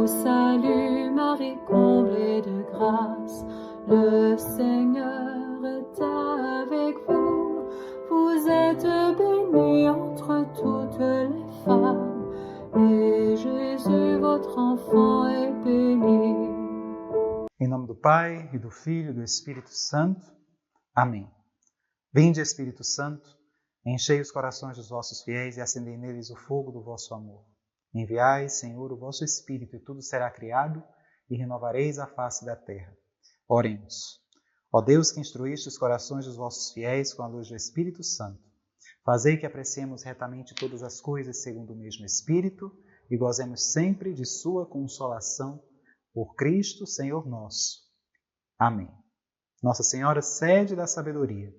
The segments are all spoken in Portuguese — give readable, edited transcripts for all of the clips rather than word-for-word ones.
salue Marie, comblée de grâce, le Seigneur est avec vous. Vous êtes bénie entre toutes les femmes, et Jésus, votre enfant, est béni. Em nome do Pai, e do Filho e do Espírito Santo. Amém. Vinde, Espírito Santo, enchei os corações dos vossos fiéis e acendei neles o fogo do vosso amor. Enviai, Senhor, o vosso Espírito, e tudo será criado, e renovareis a face da terra. Oremos. Ó Deus, que instruíste os corações dos vossos fiéis com a luz do Espírito Santo, fazei que apreciemos retamente todas as coisas segundo o mesmo Espírito e gozemos sempre de sua consolação, por Cristo, Senhor nosso. Amém. Nossa Senhora, sede da sabedoria,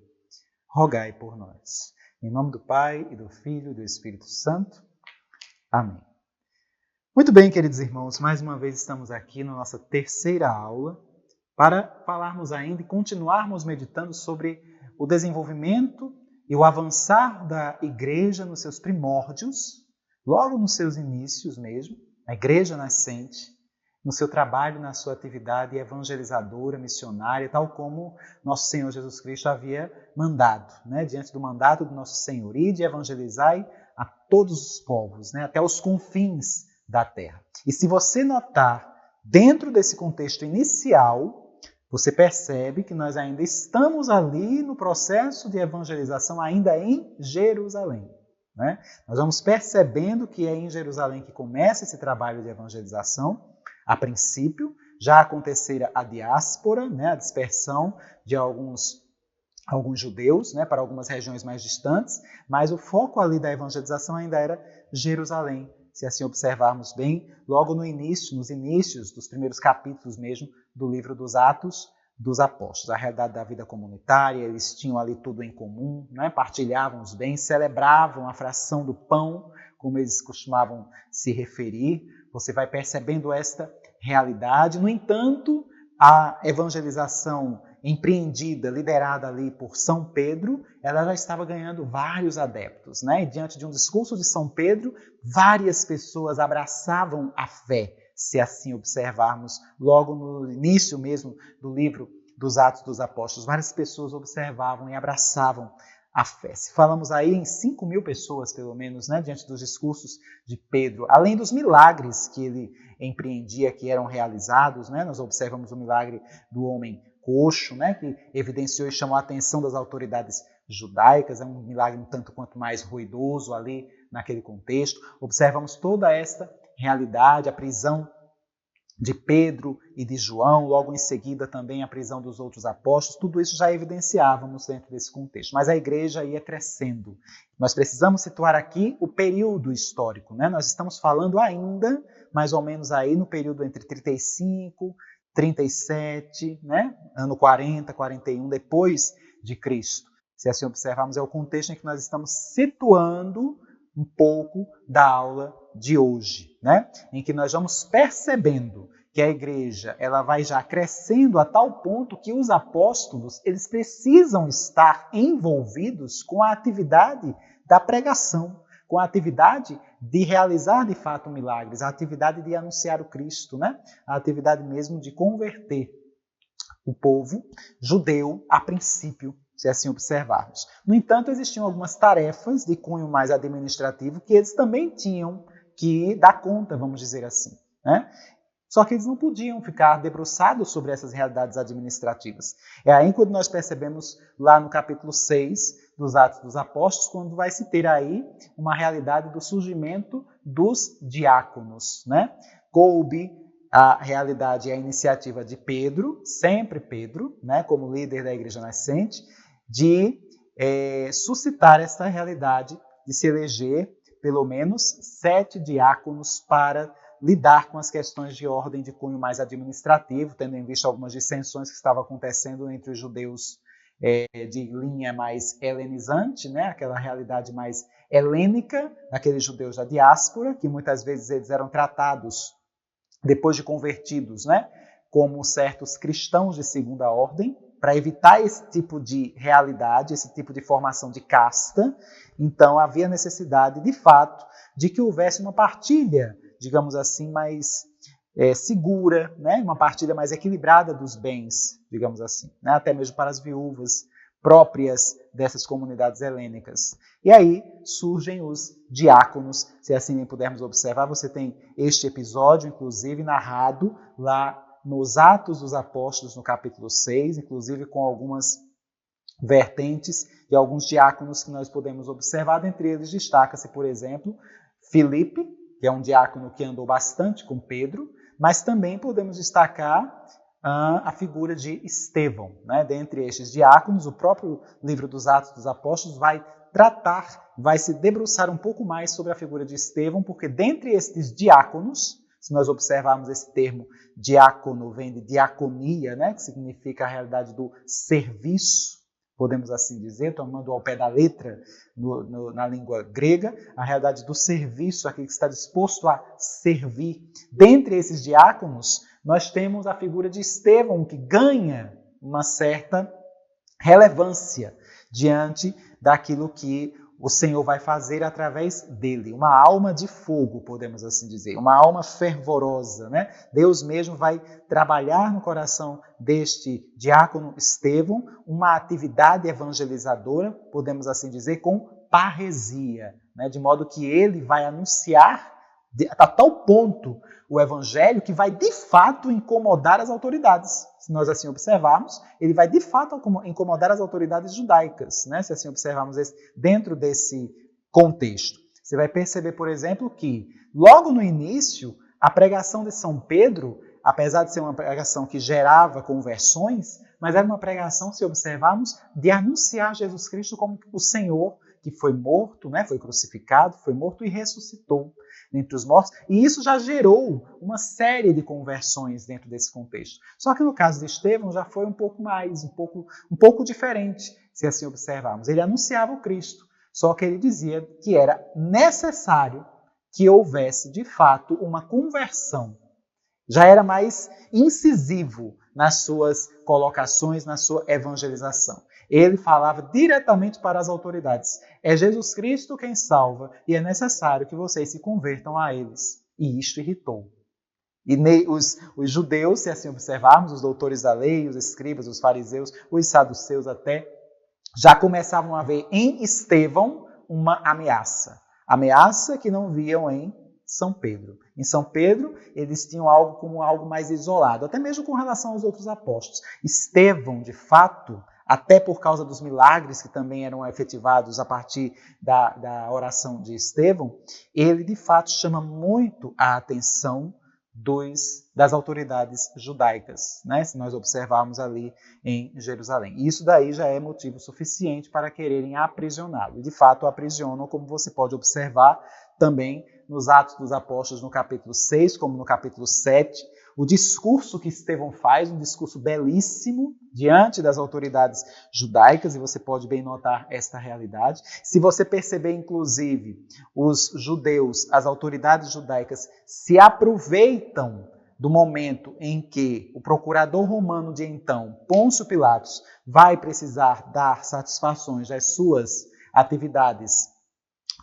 rogai por nós. Em nome do Pai, e do Filho e do Espírito Santo. Amém. Muito bem, queridos irmãos, mais uma vez estamos aqui na nossa terceira aula para falarmos ainda e continuarmos meditando sobre o desenvolvimento e o avançar da igreja nos seus primórdios, logo nos seus inícios mesmo, a igreja nascente, no seu trabalho, na sua atividade evangelizadora, missionária, tal como nosso Senhor Jesus Cristo havia mandado, diante do mandato do nosso Senhor, ide e evangelizai a todos os povos, até os confins da terra. E se você notar, dentro desse contexto inicial, você percebe que nós ainda estamos ali no processo de evangelização, ainda em Jerusalém. Nós vamos percebendo que é em Jerusalém que começa esse trabalho de evangelização. A princípio, já acontecera a diáspora, a dispersão de alguns judeus para algumas regiões mais distantes, mas o foco ali da evangelização ainda era Jerusalém. Se assim observarmos bem, logo no início, nos inícios dos primeiros capítulos mesmo do livro dos Atos dos Apóstolos. A realidade da vida comunitária, eles tinham ali tudo em comum, partilhavam os bens, celebravam a fração do pão, como eles costumavam se referir. Você vai percebendo esta realidade. No entanto, a evangelização empreendida, liderada ali por São Pedro, ela já estava ganhando vários adeptos. E diante de um discurso de São Pedro, várias pessoas abraçavam a fé, se assim observarmos logo no início mesmo do livro dos Atos dos Apóstolos. Várias pessoas observavam e abraçavam a fé. Se falamos aí em 5.000 pessoas, pelo menos, diante dos discursos de Pedro, além dos milagres que ele empreendia, que eram realizados, nós observamos o milagre do homem coxo, que evidenciou e chamou a atenção das autoridades judaicas, é um milagre um tanto quanto mais ruidoso ali naquele contexto. Observamos toda esta realidade, a prisão de Pedro e de João, logo em seguida também a prisão dos outros apóstolos, tudo isso já evidenciávamos dentro desse contexto. Mas a igreja ia crescendo. Nós precisamos situar aqui o período histórico. Nós estamos falando ainda, mais ou menos aí no período entre 35, 37, ano 40, 41, depois de Cristo. Se assim observarmos, é o contexto em que nós estamos situando um pouco da aula de hoje, em que nós vamos percebendo que a igreja ela vai já crescendo a tal ponto que os apóstolos eles precisam estar envolvidos com a atividade da pregação, com a atividade de realizar de fato milagres, a atividade de anunciar o Cristo, a atividade mesmo de converter o povo judeu a princípio, se assim observarmos. No entanto, existiam algumas tarefas de cunho mais administrativo que eles também tinham que dar conta, vamos dizer assim. Só que eles não podiam ficar debruçados sobre essas realidades administrativas. É aí quando nós percebemos lá no capítulo 6 dos Atos dos Apóstolos, quando vai se ter aí uma realidade do surgimento dos diáconos. Coube a realidade e a iniciativa de Pedro, sempre Pedro, como líder da igreja nascente, de suscitar essa realidade de se eleger pelo menos 7 diáconos para lidar com as questões de ordem de cunho mais administrativo, tendo em vista algumas dissensões que estavam acontecendo entre os judeus de linha mais helenizante, aquela realidade mais helênica, aqueles judeus da diáspora, que muitas vezes eles eram tratados, depois de convertidos, como certos cristãos de segunda ordem, para evitar esse tipo de realidade, esse tipo de formação de casta. Então havia necessidade, de fato, de que houvesse uma partilha, digamos assim, mais segura, né? Uma partilha mais equilibrada dos bens, digamos assim, né? Até mesmo para as viúvas próprias dessas comunidades helênicas. E aí surgem os diáconos, se assim pudermos observar. Você tem este episódio, inclusive, narrado lá nos Atos dos Apóstolos, no capítulo 6, inclusive com algumas vertentes de alguns diáconos que nós podemos observar. Dentre eles destaca-se, por exemplo, Filipe, que é um diácono que andou bastante com Pedro, mas também podemos destacar a figura de Estevão, né? Dentre estes diáconos, o próprio livro dos Atos dos Apóstolos vai se debruçar um pouco mais sobre a figura de Estevão, porque dentre estes diáconos, se nós observarmos esse termo diácono, vem de diaconia, né? Que significa a realidade do serviço, podemos assim dizer, tomando ao pé da letra na língua grega, a realidade do serviço, aquele que está disposto a servir. Dentre esses diáconos, nós temos a figura de Estevão, que ganha uma certa relevância diante daquilo que o Senhor vai fazer através dele. Uma alma de fogo, podemos assim dizer, uma alma fervorosa, né? Deus mesmo vai trabalhar no coração deste diácono Estevão uma atividade evangelizadora, podemos assim dizer, com parresia, né? De modo que ele vai anunciar a tal ponto o evangelho que vai de fato incomodar as autoridades. Se nós assim observarmos, ele vai de fato incomodar as autoridades judaicas, né? Se assim observarmos dentro desse contexto. Você vai perceber, por exemplo, que logo no início, a pregação de São Pedro, apesar de ser uma pregação que gerava conversões, mas era uma pregação, se observarmos, de anunciar Jesus Cristo como o Senhor que foi morto, né? Foi crucificado, foi morto e ressuscitou entre os mortos, e isso já gerou uma série de conversões dentro desse contexto. Só que no caso de Estevão já foi um pouco diferente, se assim observarmos. Ele anunciava o Cristo, só que ele dizia que era necessário que houvesse, de fato, uma conversão. Já era mais incisivo nas suas colocações, na sua evangelização. Ele falava diretamente para as autoridades. É Jesus Cristo quem salva e é necessário que vocês se convertam a eles. E isto irritou. E os judeus, se assim observarmos, os doutores da lei, os escribas, os fariseus, os saduceus até, já começavam a ver em Estevão uma ameaça. Ameaça que não viam em São Pedro. Em São Pedro, eles tinham algo como algo mais isolado, até mesmo com relação aos outros apóstolos. Estevão, de fato, até por causa dos milagres que também eram efetivados a partir da oração de Estevão, ele, de fato, chama muito a atenção das autoridades judaicas, né? Se nós observarmos ali em Jerusalém. Isso daí já é motivo suficiente para quererem aprisioná-lo. E, de fato, o aprisionam, como você pode observar também nos Atos dos Apóstolos, no capítulo 6, como no capítulo 7, o discurso que Estevão faz, um discurso belíssimo diante das autoridades judaicas, e você pode bem notar esta realidade. Se você perceber, inclusive, os judeus, as autoridades judaicas, se aproveitam do momento em que o procurador romano de então, Pôncio Pilatos, vai precisar dar satisfações das suas atividades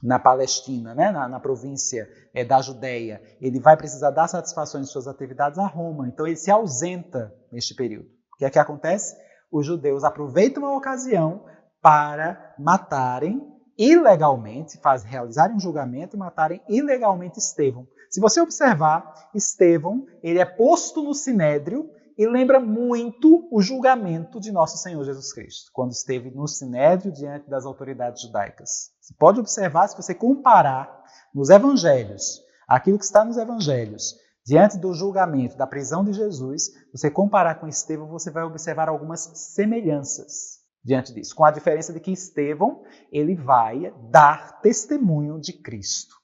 na Palestina, né? na província da Judéia, ele vai precisar dar satisfações de suas atividades a Roma. Então ele se ausenta neste período. O que é que acontece? Os judeus aproveitam a ocasião para matarem ilegalmente, realizarem um julgamento e matarem ilegalmente Estevão. Se você observar, Estevão, ele é posto no sinédrio e lembra muito o julgamento de nosso Senhor Jesus Cristo, quando esteve no sinédrio diante das autoridades judaicas. Você pode observar, se você comparar nos evangelhos, aquilo que está nos evangelhos, diante do julgamento, da prisão de Jesus, você comparar com Estevão, você vai observar algumas semelhanças diante disso, com a diferença de que Estevão, ele vai dar testemunho de Cristo.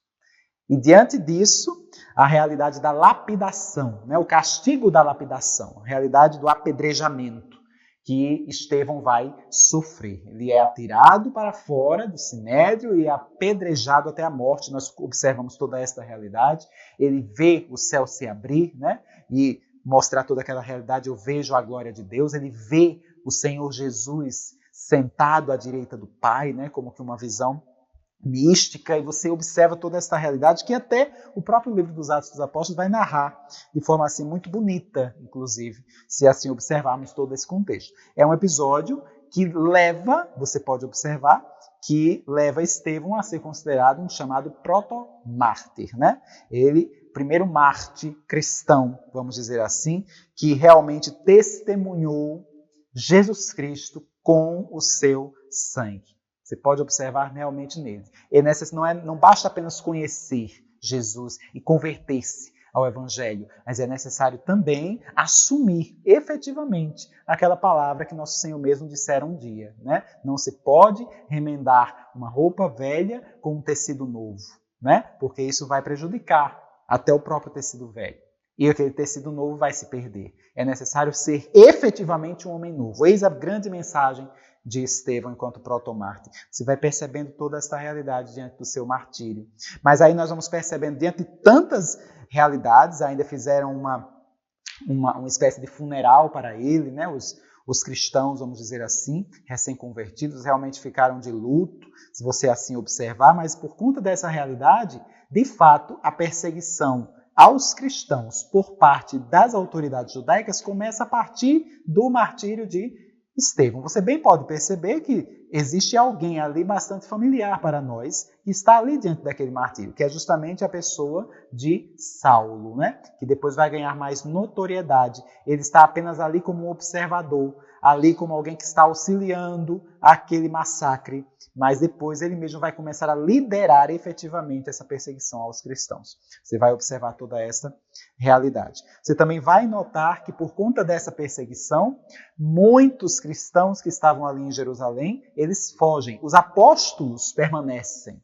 E diante disso, a realidade da lapidação, né? O castigo da lapidação, a realidade do apedrejamento que Estevão vai sofrer. Ele é atirado para fora do sinédrio e é apedrejado até a morte. Nós observamos toda esta realidade. Ele vê o céu se abrir, né? E mostrar toda aquela realidade. Eu vejo a glória de Deus. Ele vê o Senhor Jesus sentado à direita do Pai, né? Como que uma visão mística, e você observa toda essa realidade que até o próprio livro dos Atos dos Apóstolos vai narrar de forma assim muito bonita, inclusive, se assim observarmos todo esse contexto. É um episódio que leva, você pode observar, que leva Estevão a ser considerado um chamado proto-mártir, né? Ele, primeiro mártir cristão, vamos dizer assim, que realmente testemunhou Jesus Cristo com o seu sangue. Você pode observar realmente nele. Não basta apenas conhecer Jesus e converter-se ao Evangelho, mas é necessário também assumir efetivamente aquela palavra que nosso Senhor mesmo dissera um dia, né? Não se pode remendar uma roupa velha com um tecido novo, né? Porque isso vai prejudicar até o próprio tecido velho. E aquele tecido novo vai se perder. É necessário ser efetivamente um homem novo. Eis a grande mensagem de Estevão enquanto protomártir. Você vai percebendo toda essa realidade diante do seu martírio. Mas aí nós vamos percebendo, diante de tantas realidades, ainda fizeram uma espécie de funeral para ele, né? Os cristãos, vamos dizer assim, recém-convertidos, realmente ficaram de luto, se você assim observar, mas por conta dessa realidade, de fato, a perseguição aos cristãos por parte das autoridades judaicas começa a partir do martírio de Estevão. Você bem pode perceber que existe alguém ali bastante familiar para nós que está ali diante daquele martírio, que é justamente a pessoa de Saulo, né? Que depois vai ganhar mais notoriedade. Ele está apenas ali como um observador, ali como alguém que está auxiliando aquele massacre, mas depois ele mesmo vai começar a liderar efetivamente essa perseguição aos cristãos. Você vai observar toda essa realidade. Você também vai notar que por conta dessa perseguição, muitos cristãos que estavam ali em Jerusalém, eles fogem. Os apóstolos permanecem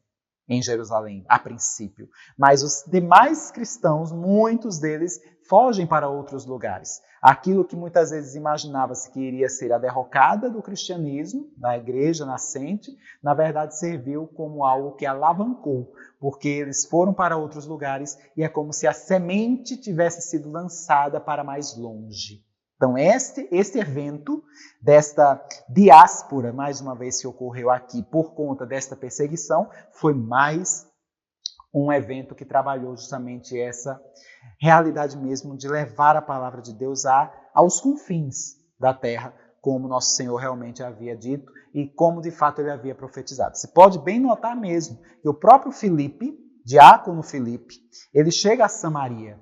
em Jerusalém, a princípio. Mas os demais cristãos, muitos deles, fogem para outros lugares. Aquilo que muitas vezes imaginava-se que iria ser a derrocada do cristianismo, da igreja nascente, na verdade serviu como algo que alavancou, porque eles foram para outros lugares e é como se a semente tivesse sido lançada para mais longe. Então, este evento desta diáspora, mais uma vez que ocorreu aqui por conta desta perseguição, foi mais um evento que trabalhou justamente essa realidade mesmo de levar a palavra de Deus aos confins da terra, como nosso Senhor realmente havia dito e como de fato ele havia profetizado. Você pode bem notar mesmo que o próprio Filipe, diácono Filipe, ele chega a Samaria.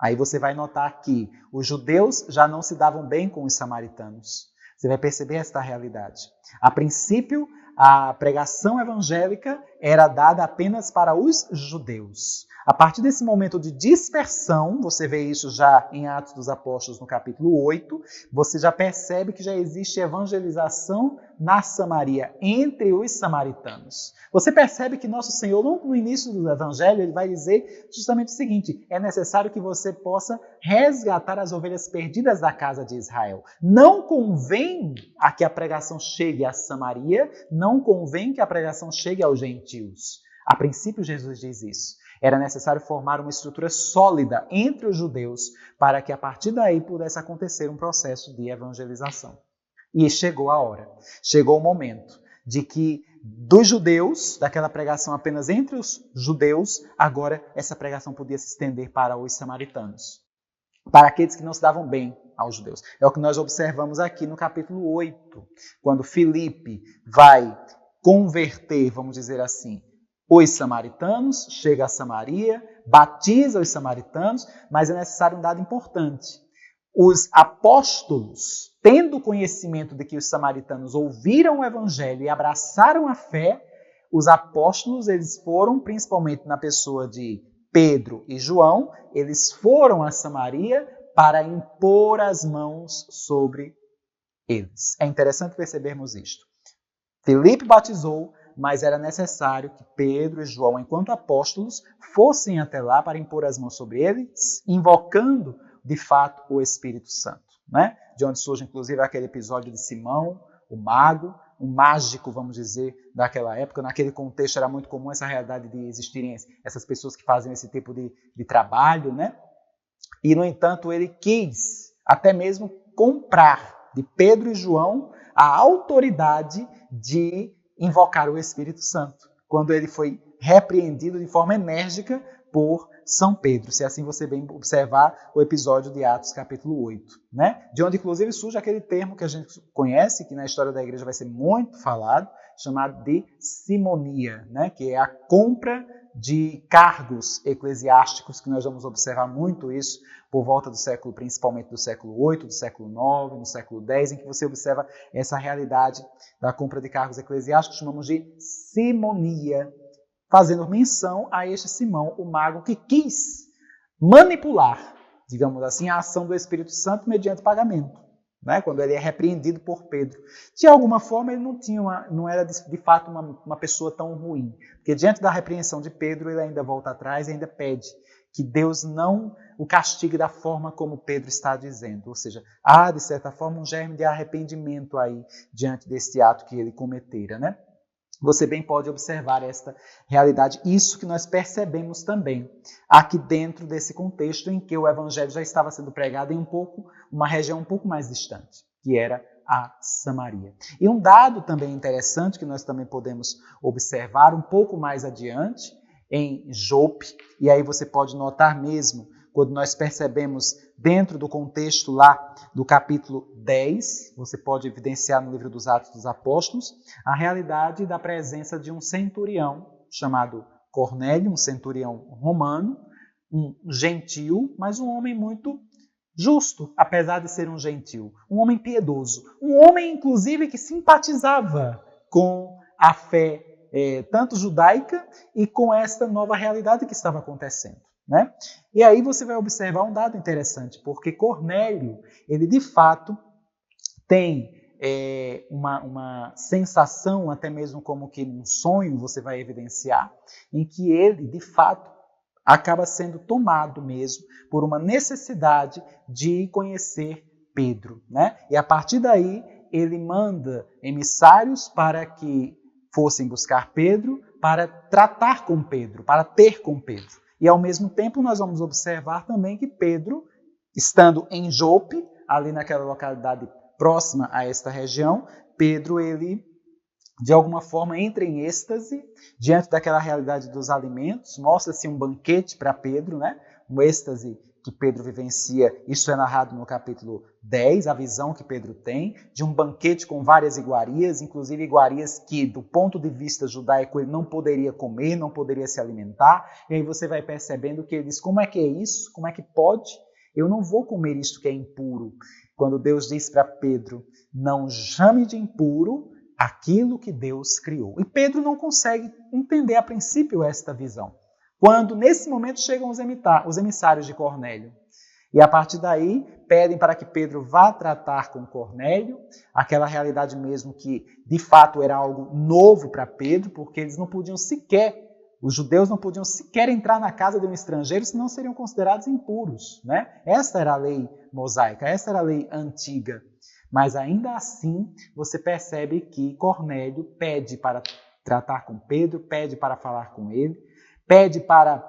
Aí você vai notar que os judeus já não se davam bem com os samaritanos. Você vai perceber esta realidade. A princípio, a pregação evangélica era dada apenas para os judeus. A partir desse momento de dispersão, você vê isso já em Atos dos Apóstolos, no capítulo 8, você já percebe que já existe evangelização na Samaria, entre os samaritanos. Você percebe que nosso Senhor, no início do Evangelho, ele vai dizer justamente o seguinte: é necessário que você possa resgatar as ovelhas perdidas da casa de Israel. Não convém a que a pregação chegue a Samaria, não convém que a pregação chegue aos gentios. A princípio, Jesus diz isso. Era necessário formar uma estrutura sólida entre os judeus para que a partir daí pudesse acontecer um processo de evangelização. E chegou a hora, chegou o momento de que dos judeus, daquela pregação apenas entre os judeus, agora essa pregação podia se estender para os samaritanos, para aqueles que não se davam bem aos judeus. É o que nós observamos aqui no capítulo 8, quando Filipe vai converter, vamos dizer assim, os samaritanos, chega a Samaria, batiza os samaritanos, mas é necessário um dado importante. Os apóstolos, tendo conhecimento de que os samaritanos ouviram o evangelho e abraçaram a fé, os apóstolos, eles foram, principalmente na pessoa de Pedro e João, eles foram a Samaria para impor as mãos sobre eles. É interessante percebermos isto. Filipe batizou, mas era necessário que Pedro e João, enquanto apóstolos, fossem até lá para impor as mãos sobre eles, invocando, de fato, o Espírito Santo, né? De onde surge, inclusive, aquele episódio de Simão, o mago, um mágico, vamos dizer, daquela época. Naquele contexto era muito comum essa realidade de existirem essas pessoas que fazem esse tipo de trabalho, né? E, no entanto, ele quis até mesmo comprar de Pedro e João a autoridade de invocar o Espírito Santo. quando ele foi repreendido de forma enérgica por São Pedro, se assim você bem observar o episódio de Atos capítulo 8, né? De onde inclusive surge aquele termo que a gente conhece, que na história da igreja vai ser muito falado, chamado de simonia, né? Que é a compra de cargos eclesiásticos, que nós vamos observar muito isso por volta do século, principalmente do século 8, do século 9, no século 10, em que você observa essa realidade da compra de cargos eclesiásticos, chamamos de simonia, fazendo menção a este Simão, o mago, que quis manipular, digamos assim, a ação do Espírito Santo mediante pagamento, né? Quando ele é repreendido por Pedro. De alguma forma, ele não era de fato uma pessoa tão ruim, porque diante da repreensão de Pedro, ele ainda volta atrás e ainda pede que Deus não o castigue da forma como Pedro está dizendo, ou seja, há, de certa forma, um germe de arrependimento aí diante desse ato que ele cometera, né? Você bem pode observar esta realidade, isso que nós percebemos também aqui dentro desse contexto em que o evangelho já estava sendo pregado em uma região um pouco mais distante, que era a Samaria. E um dado também interessante que nós também podemos observar um pouco mais adiante em Jope, e aí você pode notar mesmo quando nós percebemos dentro do contexto lá do capítulo 10, você pode evidenciar no livro dos Atos dos Apóstolos, a realidade da presença de um centurião chamado Cornélio, um centurião romano, um gentil, mas um homem muito justo, apesar de ser um gentil, um homem piedoso, um homem inclusive que simpatizava com a fé tanto judaica e com esta nova realidade que estava acontecendo, né? E aí você vai observar um dado interessante, porque Cornélio, ele de fato tem uma sensação, até mesmo como que num sonho você vai evidenciar, em que ele de fato acaba sendo tomado mesmo por uma necessidade de conhecer Pedro, né? E a partir daí ele manda emissários para que fossem buscar Pedro, para tratar com Pedro, para ter com Pedro. E ao mesmo tempo nós vamos observar também que Pedro, estando em Jope, ali naquela localidade próxima a esta região, Pedro, ele de alguma forma entra em êxtase diante daquela realidade dos alimentos, mostra-se um banquete para Pedro, né? Um êxtase que Pedro vivencia, isso é narrado no capítulo 10, a visão que Pedro tem, de um banquete com várias iguarias, inclusive iguarias que, do ponto de vista judaico, ele não poderia comer, não poderia se alimentar, e aí você vai percebendo que ele diz, como é que é isso? Como é que pode? Eu não vou comer isto que é impuro. Quando Deus diz para Pedro, não chame de impuro aquilo que Deus criou. E Pedro não consegue entender a princípio esta visão. Quando, nesse momento, chegam os emissários de Cornélio. E, a partir daí, pedem para que Pedro vá tratar com Cornélio, aquela realidade mesmo que, de fato, era algo novo para Pedro, porque eles não podiam sequer, os judeus não podiam sequer entrar na casa de um estrangeiro, senão seriam considerados impuros, né? Esta era a lei mosaica, esta era a lei antiga. Mas, ainda assim, você percebe que Cornélio pede para tratar com Pedro, pede para falar com ele, pede para,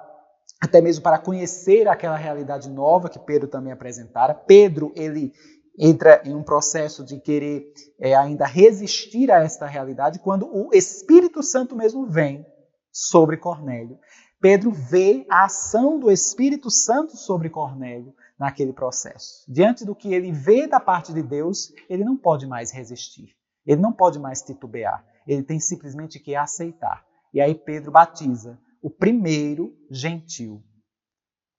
até mesmo para conhecer aquela realidade nova que Pedro também apresentara. Pedro, ele entra em um processo de querer ainda resistir a esta realidade, quando o Espírito Santo mesmo vem sobre Cornélio. Pedro vê a ação do Espírito Santo sobre Cornélio naquele processo. Diante do que ele vê da parte de Deus, ele não pode mais resistir, ele não pode mais titubear, ele tem simplesmente que aceitar. E aí Pedro batiza o primeiro gentil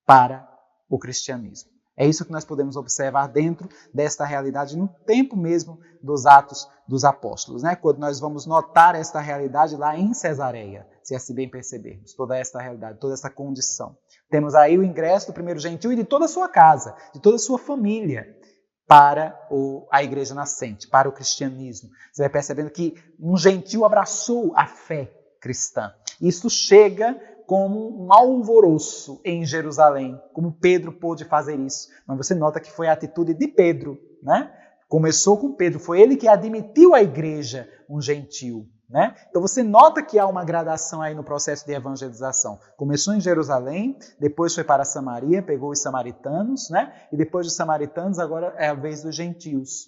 para o cristianismo. É isso que nós podemos observar dentro desta realidade no tempo mesmo dos Atos dos Apóstolos, né? Quando nós vamos notar esta realidade lá em Cesareia, se assim bem percebermos, toda esta realidade, toda essa condição. Temos aí o ingresso do primeiro gentil e de toda a sua casa, de toda a sua família, para a igreja nascente, para o cristianismo. Você vai percebendo que um gentil abraçou a fé cristã. Isso chega como um alvoroço em Jerusalém, como Pedro pôde fazer isso. Mas você nota que foi a atitude de Pedro, né? Começou com Pedro, foi ele que admitiu à igreja um gentil, né? Então você nota que há uma gradação aí no processo de evangelização. Começou em Jerusalém, depois foi para Samaria, pegou os samaritanos, né? E depois dos samaritanos agora é a vez dos gentios,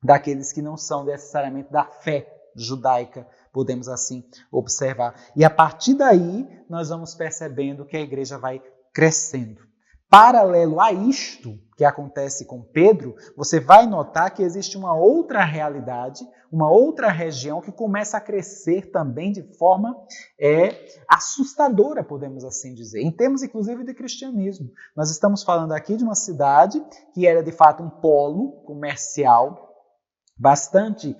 daqueles que não são necessariamente da fé judaica, podemos assim observar. E a partir daí, nós vamos percebendo que a igreja vai crescendo. Paralelo a isto que acontece com Pedro, você vai notar que existe uma outra realidade, uma outra região que começa a crescer também de forma assustadora, podemos assim dizer, em termos inclusive de cristianismo. Nós estamos falando aqui de uma cidade que era de fato um polo comercial bastante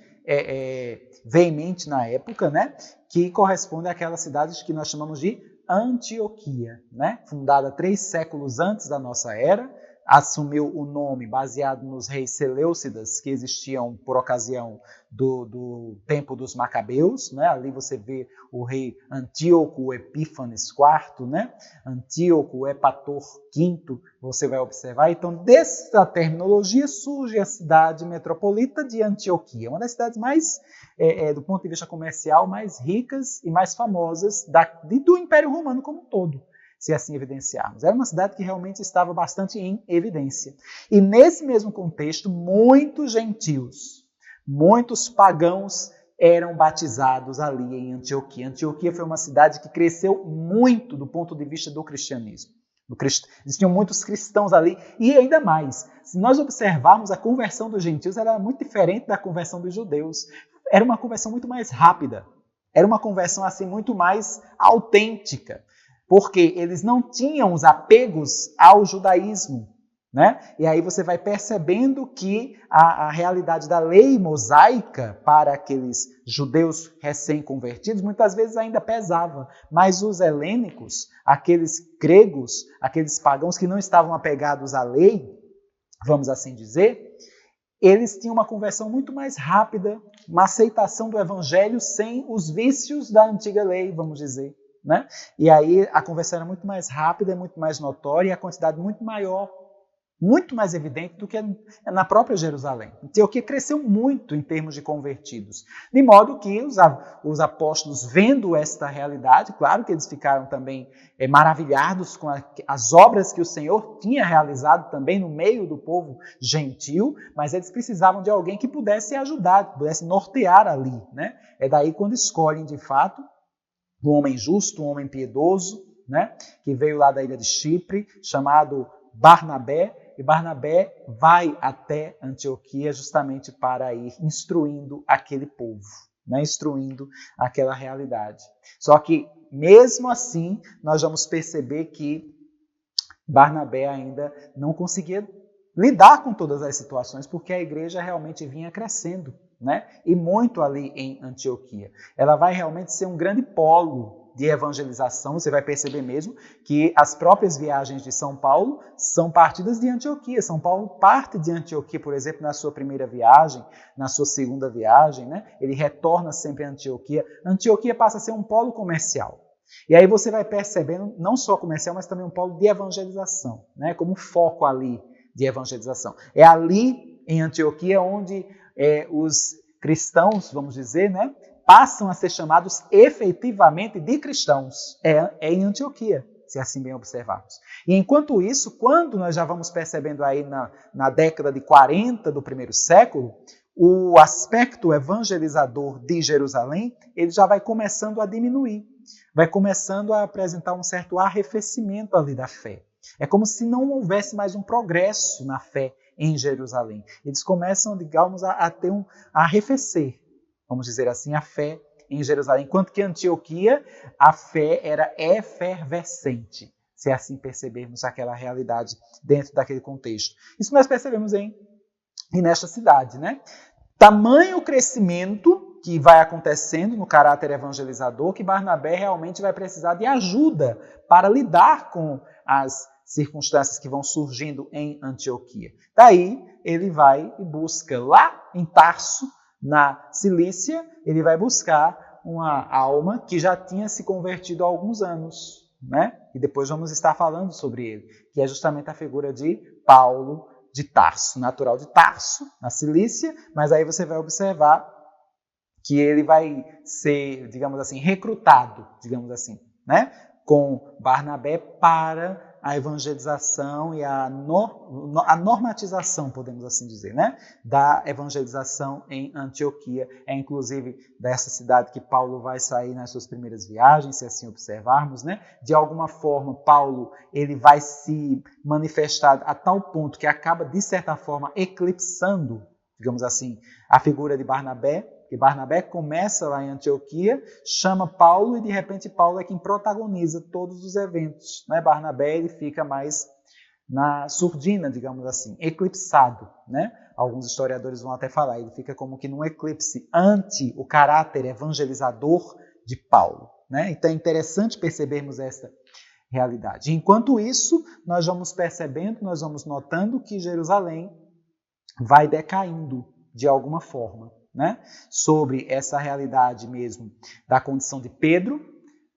veemente na época, né? Que corresponde àquela cidade que nós chamamos de Antioquia, né? Fundada 3 séculos antes da nossa era, assumiu o nome baseado nos reis seleucidas que existiam por ocasião do tempo dos Macabeus, né? Ali você vê o rei Antíoco Epífanes IV, né? Antíoco Epator V, você vai observar. Então, dessa terminologia surge a cidade metropolita de Antioquia, uma das cidades mais, do ponto de vista comercial, mais ricas e mais famosas do Império Romano como um todo, se assim evidenciarmos. Era uma cidade que realmente estava bastante em evidência. E nesse mesmo contexto, muitos gentios, muitos pagãos eram batizados ali em Antioquia. Antioquia foi uma cidade que cresceu muito do ponto de vista do cristianismo. Existiam muitos cristãos ali, e ainda mais, se nós observarmos, a conversão dos gentios era muito diferente da conversão dos judeus. Era uma conversão muito mais rápida, era uma conversão assim muito mais autêntica, porque eles não tinham os apegos ao judaísmo, né? E aí você vai percebendo que a realidade da lei mosaica para aqueles judeus recém-convertidos muitas vezes ainda pesava, mas os helênicos, aqueles gregos, aqueles pagãos que não estavam apegados à lei, vamos assim dizer, eles tinham uma conversão muito mais rápida, uma aceitação do evangelho sem os vícios da antiga lei, vamos dizer, né? E aí a conversão era muito mais rápida, muito mais notória, e a quantidade muito maior, muito mais evidente do que na própria Jerusalém. Antioquia cresceu muito em termos de convertidos, de modo que os apóstolos, vendo esta realidade, claro que eles ficaram também maravilhados com as obras que o Senhor tinha realizado também no meio do povo gentil, mas eles precisavam de alguém que pudesse ajudar, que pudesse nortear ali, né? É daí quando escolhem, de fato, um homem justo, um homem piedoso, né? Que veio lá da ilha de Chipre, chamado Barnabé, e Barnabé vai até Antioquia justamente para ir instruindo aquele povo, né? Instruindo aquela realidade. Só que, mesmo assim, nós vamos perceber que Barnabé ainda não conseguia lidar com todas as situações, porque a igreja realmente vinha crescendo, né? E muito ali em Antioquia. Ela vai realmente ser um grande polo de evangelização. Você vai perceber mesmo que as próprias viagens de São Paulo são partidas de Antioquia. São Paulo parte de Antioquia, por exemplo, na sua primeira viagem, na sua segunda viagem, né? Ele retorna sempre a Antioquia. Antioquia passa a ser um polo comercial. E aí você vai percebendo, não só comercial, mas também um polo de evangelização, né? Como foco ali de evangelização. É ali em Antioquia onde os cristãos, vamos dizer, né? Passam a ser chamados efetivamente de cristãos. É em Antioquia, se assim bem observarmos. E enquanto isso, quando nós já vamos percebendo aí na década de 40 do primeiro século, o aspecto evangelizador de Jerusalém, ele já vai começando a diminuir, vai começando a apresentar um certo arrefecimento ali da fé. É como se não houvesse mais um progresso na fé em Jerusalém. Eles começam, digamos, a arrefecer, vamos dizer assim, a fé em Jerusalém. Enquanto que Antioquia, a fé era efervescente, se assim percebermos aquela realidade dentro daquele contexto. Isso nós percebemos e nesta cidade, né? Tamanho crescimento que vai acontecendo no caráter evangelizador, que Barnabé realmente vai precisar de ajuda para lidar com as circunstâncias que vão surgindo em Antioquia. Daí ele vai e busca lá em Tarso, na Cilícia, ele vai buscar uma alma que já tinha se convertido há alguns anos, né? E depois vamos estar falando sobre ele, que é justamente a figura de Paulo de Tarso, natural de Tarso, na Cilícia, mas aí você vai observar que ele vai ser, digamos assim, recrutado, digamos assim, né? Com Barnabé para a evangelização e a normatização, podemos assim dizer, né? Da evangelização em Antioquia. É inclusive dessa cidade que Paulo vai sair nas suas primeiras viagens, se assim observarmos, né? De alguma forma, Paulo ele vai se manifestar a tal ponto que acaba, de certa forma, eclipsando, digamos assim, a figura de Barnabé, que Barnabé começa lá em Antioquia, chama Paulo e de repente Paulo é quem protagoniza todos os eventos, né? Barnabé ele fica mais na surdina, digamos assim, eclipsado, né? Alguns historiadores vão até falar, ele fica como que num eclipse ante o caráter evangelizador de Paulo, né? Então é interessante percebermos essa realidade. Enquanto isso, nós vamos percebendo, nós vamos notando que Jerusalém vai decaindo de alguma forma, né? Sobre essa realidade mesmo da condição de Pedro.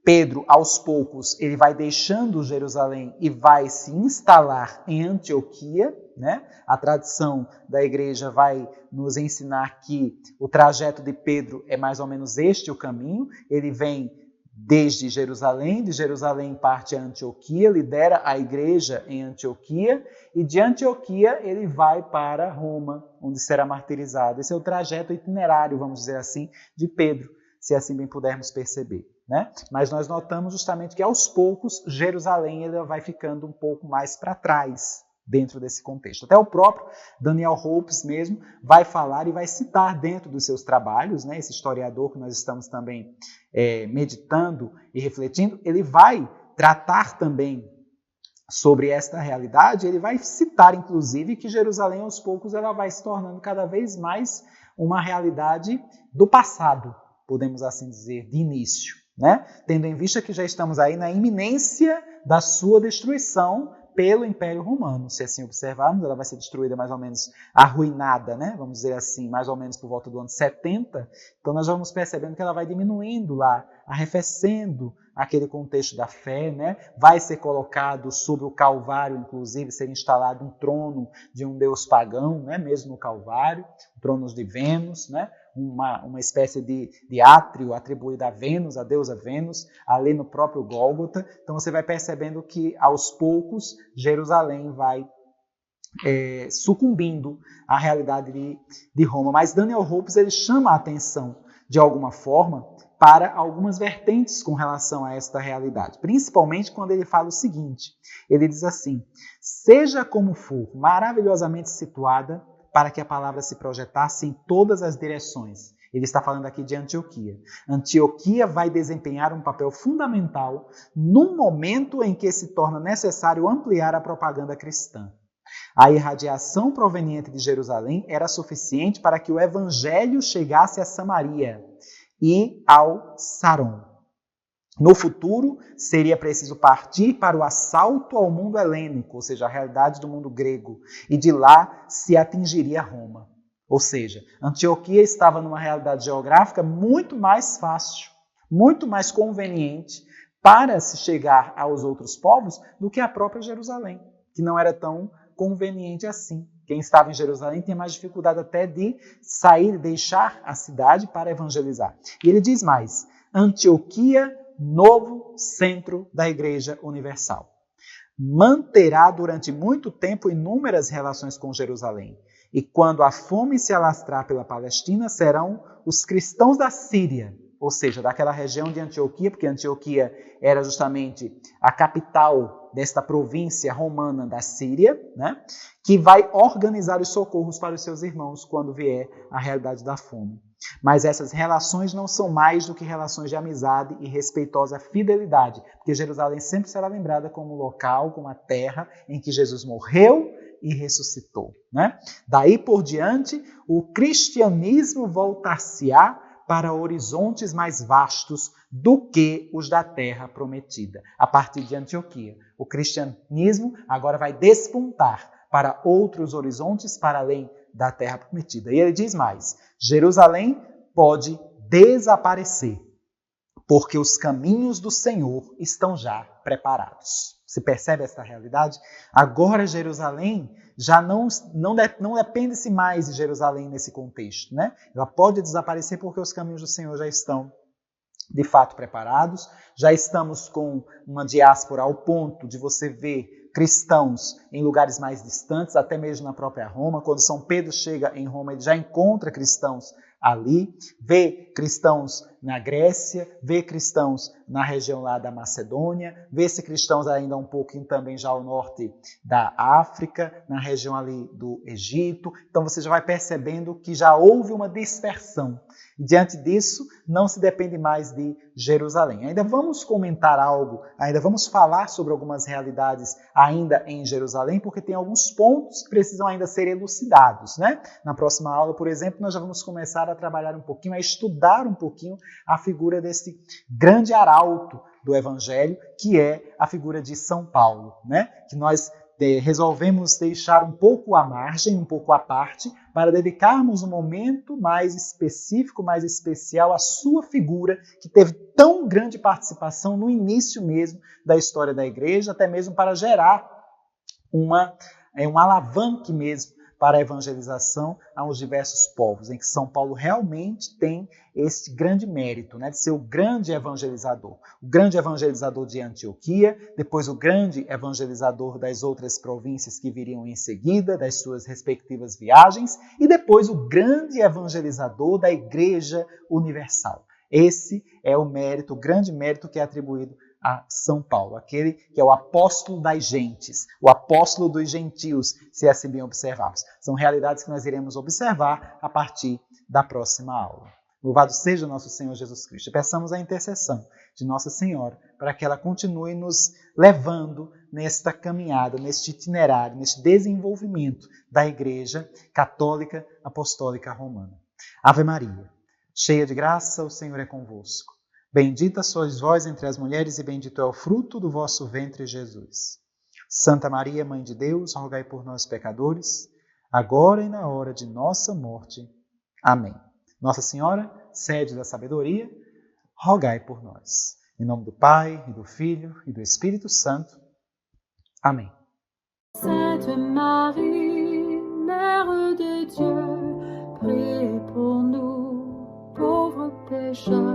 Pedro, aos poucos, ele vai deixando Jerusalém e vai se instalar em Antioquia, né? A tradição da igreja vai nos ensinar que o trajeto de Pedro é mais ou menos este o caminho. Ele vem desde Jerusalém, de Jerusalém parte a Antioquia, lidera a igreja em Antioquia, e de Antioquia ele vai para Roma, onde será martirizado. Esse é o trajeto itinerário, vamos dizer assim, de Pedro, se assim bem pudermos perceber, né? Mas nós notamos justamente que aos poucos Jerusalém ele vai ficando um pouco mais para trás dentro desse contexto. Até o próprio Daniel Hopes mesmo vai falar e vai citar dentro dos seus trabalhos, né, esse historiador que nós estamos também meditando e refletindo, ele vai tratar também sobre esta realidade, ele vai citar inclusive que Jerusalém aos poucos ela vai se tornando cada vez mais uma realidade do passado, podemos assim dizer, de início, né? Tendo em vista que já estamos aí na iminência da sua destruição pelo Império Romano. Se assim observarmos, ela vai ser destruída mais ou menos arruinada, né? Vamos dizer assim, mais ou menos por volta do ano 70. Então nós vamos percebendo que ela vai diminuindo lá, arrefecendo aquele contexto da fé, né? Vai ser colocado sobre o Calvário, inclusive, ser instalado um trono de um deus pagão, né? Mesmo no Calvário, tronos de Vênus, né? Uma espécie de átrio atribuído a Vênus, a deusa Vênus, ali no próprio Gólgota. Então você vai percebendo que aos poucos Jerusalém vai sucumbindo à realidade de Roma. Mas Daniel Hopes ele chama a atenção, de alguma forma, para algumas vertentes com relação a esta realidade. Principalmente quando ele fala o seguinte, ele diz assim: seja como for, maravilhosamente situada, para que a palavra se projetasse em todas as direções. Ele está falando aqui de Antioquia. Antioquia vai desempenhar um papel fundamental num momento em que se torna necessário ampliar a propaganda cristã. A irradiação proveniente de Jerusalém era suficiente para que o evangelho chegasse a Samaria e ao Saron. No futuro, seria preciso partir para o assalto ao mundo helênico, ou seja, a realidade do mundo grego, e de lá se atingiria Roma. Ou seja, Antioquia estava numa realidade geográfica muito mais fácil, muito mais conveniente para se chegar aos outros povos do que a própria Jerusalém, que não era tão conveniente assim. Quem estava em Jerusalém tinha mais dificuldade até de sair, deixar a cidade para evangelizar. E ele diz mais: Antioquia, novo centro da Igreja Universal, manterá durante muito tempo inúmeras relações com Jerusalém. E quando a fome se alastrar pela Palestina, serão os cristãos da Síria, ou seja, daquela região de Antioquia, porque Antioquia era justamente a capital desta província romana da Síria, né, que vai organizar os socorros para os seus irmãos quando vier a realidade da fome. Mas essas relações não são mais do que relações de amizade e respeitosa fidelidade, porque Jerusalém sempre será lembrada como o local, como a terra em que Jesus morreu e ressuscitou, né? Daí por diante, o cristianismo voltar-se-á para horizontes mais vastos do que os da terra prometida. A partir de Antioquia, o cristianismo agora vai despontar para outros horizontes para além da terra prometida. E ele diz mais: Jerusalém pode desaparecer, porque os caminhos do Senhor estão já preparados. Se percebe esta realidade? Agora Jerusalém já não depende-se mais de Jerusalém nesse contexto, né? Ela pode desaparecer porque os caminhos do Senhor já estão de fato preparados. Já estamos com uma diáspora ao ponto de você ver cristãos em lugares mais distantes, até mesmo na própria Roma. Quando São Pedro chega em Roma, ele já encontra cristãos ali, vê cristãos na Grécia, vê cristãos na região lá da Macedônia, vê-se cristãos ainda um pouquinho também já ao norte da África, na região ali do Egito. Então você já vai percebendo que já houve uma dispersão. E diante disso, não se depende mais de Jerusalém. Ainda vamos comentar algo, ainda vamos falar sobre algumas realidades ainda em Jerusalém, porque tem alguns pontos que precisam ainda ser elucidados, né? Na próxima aula, por exemplo, nós já vamos começar a trabalhar um pouquinho, a estudar um pouquinho a figura desse grande arauto do Evangelho, que é a figura de São Paulo, né? Que nós resolvemos deixar um pouco à margem, um pouco à parte, para dedicarmos um momento mais específico, mais especial à sua figura, que teve tão grande participação no início mesmo da história da igreja, até mesmo para gerar um alavanque mesmo para a evangelização aos diversos povos, em que São Paulo realmente tem esse grande mérito, né, de ser o grande evangelizador. O grande evangelizador de Antioquia, depois o grande evangelizador das outras províncias que viriam em seguida, das suas respectivas viagens, e depois o grande evangelizador da Igreja Universal. Esse é o mérito, o grande mérito que é atribuído a São Paulo, aquele que é o apóstolo das gentes, o apóstolo dos gentios, se assim bem observarmos. São realidades que nós iremos observar a partir da próxima aula. Louvado seja o nosso Senhor Jesus Cristo. Peçamos a intercessão de Nossa Senhora para que ela continue nos levando nesta caminhada, neste itinerário, neste desenvolvimento da Igreja Católica Apostólica Romana. Ave Maria, cheia de graça, o Senhor é convosco. Bendita sois vós entre as mulheres e bendito é o fruto do vosso ventre, Jesus. Santa Maria, Mãe de Deus, rogai por nós, pecadores, agora e na hora de nossa morte. Amém. Nossa Senhora, sede da sabedoria, rogai por nós. Em nome do Pai, e do Filho, e do Espírito Santo. Amém. Sainte Marie, Mère de Dieu, priez pour nous, pauvres pécheurs,